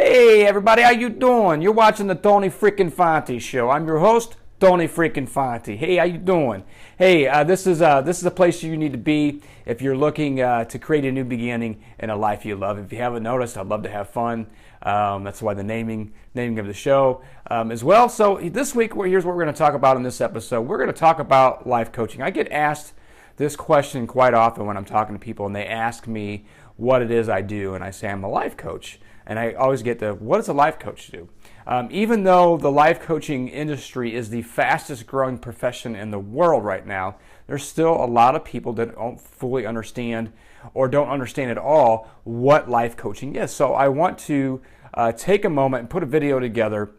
Hey everybody, how you doing? You're watching the Tony Freaking Fonte Show. I'm your host, Tony Freaking Fonte. Hey, how you doing? Hey, this is a place you need to be if you're looking to create a new beginning in a life you love. If you haven't noticed, I'd love to have fun. That's why the naming of the show as well. So this week, here's what we're going to talk about in this episode. We're going to talk about life coaching. I get asked this question quite often when I'm talking to people, and they ask me what it is I do, and I say I'm a life coach. And I always get the, what does a life coach do? Even though the life coaching industry is the fastest growing profession in the world right now, there's still a lot of people that don't fully understand or don't understand at all what life coaching is. So I want to take a moment and put a video together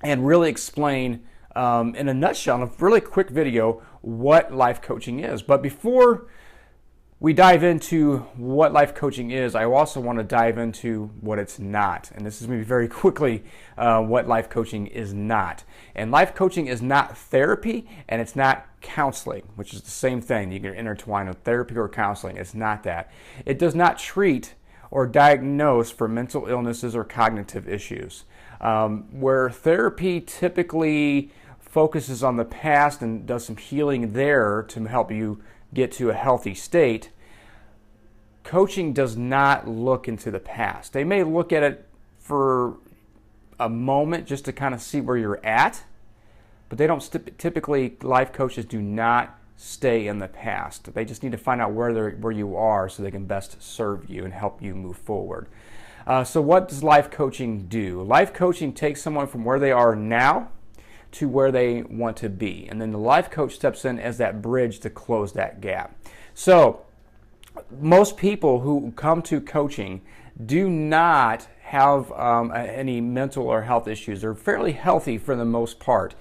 and really explain in a nutshell, in a really quick video, what life coaching is. But before we dive into what life coaching is, I also want to dive into what it's not. And this is going to be very quickly what life coaching is not. And life coaching is not therapy, and it's not counseling, which is the same thing. You can intertwine with therapy or counseling. It's not that. It does not treat or diagnose for mental illnesses or cognitive issues. Where therapy typically focuses on the past and does some healing there to help you get to a healthy state, coaching does not look into the past. They may look at it for a moment just to kind of see where you're at, but they don't typically, life coaches do not stay in the past. They just need to find out where you are so they can best serve you and help you move forward. So what does life coaching do? Life coaching takes someone from where they are now to where they want to be. And then the life coach steps in as that bridge to close that gap. So most people who come to coaching do not have any mental or health issues. They're fairly healthy for the most part.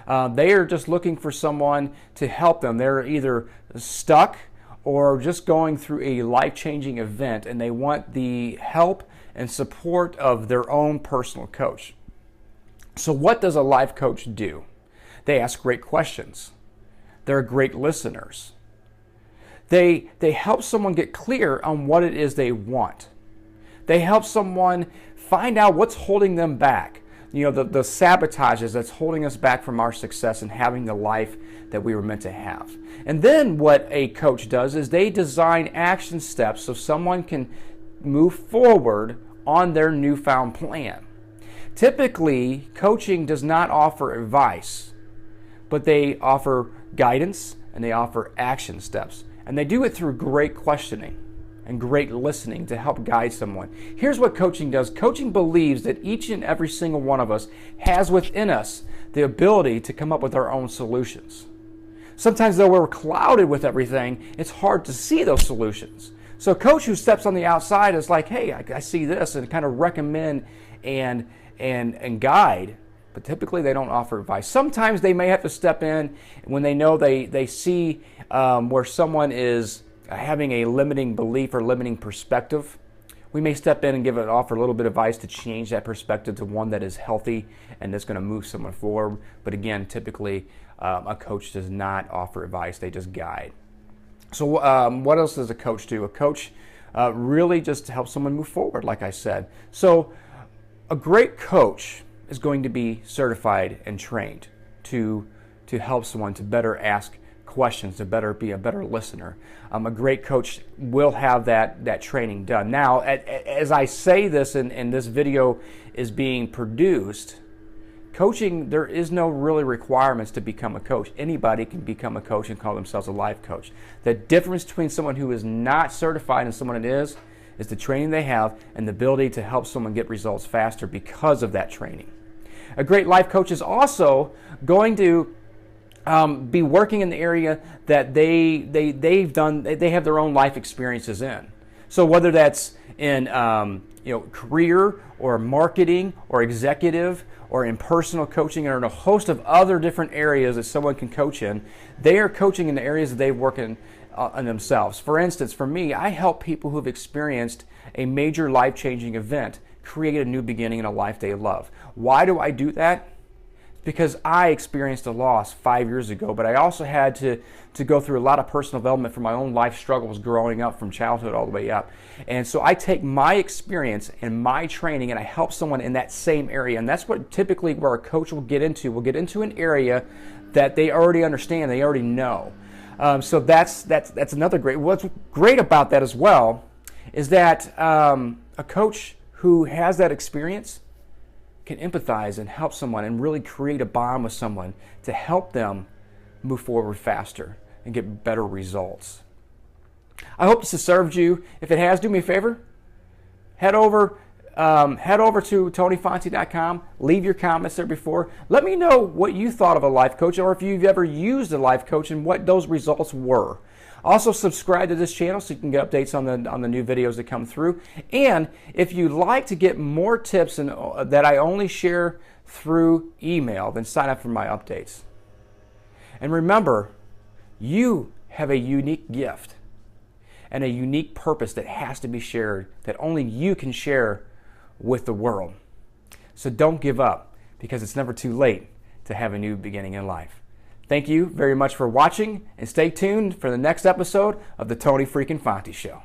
They are just looking for someone to help them. They're either stuck or just going through a life-changing event, and they want the help and support of their own personal coach. So what does a life coach do? They ask great questions. They're great listeners. They help someone get clear on what it is they want. They help someone find out what's holding them back. You know, the sabotages that's holding us back from our success and having the life that we were meant to have. And then what a coach does is they design action steps so someone can move forward on their newfound plan. Typically, coaching does not offer advice, but they offer guidance and they offer action steps. And they do it through great questioning and great listening to help guide someone. Here's what coaching does. Coaching believes that each and every single one of us has within us the ability to come up with our own solutions. Sometimes though we're clouded with everything, it's hard to see those solutions. So a coach who steps on the outside is like, hey, I see this, and kind of recommend and guide, but typically they don't offer advice. Sometimes they may have to step in when they know they see where someone is having a limiting belief or limiting perspective. We may step in and offer a little bit of advice to change that perspective to one that is healthy and that's going to move someone forward. But again, typically a coach does not offer advice, they just guide. So what else does a coach do? A coach really just helps someone move forward, like I said. So a great coach is going to be certified and trained to help someone to better ask questions, to be a better listener. A great coach will have that training done. Now, as I say this and this video is being produced, coaching, there is no really requirements to become a coach. Anybody can become a coach and call themselves a life coach. The difference between someone who is not certified and someone that is the training they have and the ability to help someone get results faster because of that training. A great life coach is also going to be working in the area that they have their own life experiences in. So whether that's in career or marketing or executive or in personal coaching or in a host of other different areas that someone can coach in, they are coaching in the areas that they work in themselves. For instance, for me, I help people who have experienced a major life-changing event create a new beginning in a life they love. Why do I do that? because I experienced a loss 5 years ago, but I also had to go through a lot of personal development from my own life struggles growing up from childhood all the way up. And so I take my experience and my training and I help someone in that same area. And that's what typically where a coach will get into. We'll get into an area that they already understand, they already know. So that's another great. What's great about that as well is that a coach who has that experience can empathize and help someone and really create a bond with someone to help them move forward faster and get better results. I hope this has served you. If it has, do me a favor. Head over to TonyFonte.com. Leave your comments there before. Let me know what you thought of a life coach or if you've ever used a life coach and what those results were. Also, subscribe to this channel so you can get updates on the new videos that come through. And if you'd like to get more tips that I only share through email, then sign up for my updates. And remember, you have a unique gift and a unique purpose that has to be shared, that only you can share with the world. So don't give up, because it's never too late to have a new beginning in life. Thank you very much for watching, and stay tuned for the next episode of the Tony Freaking Fonte Show.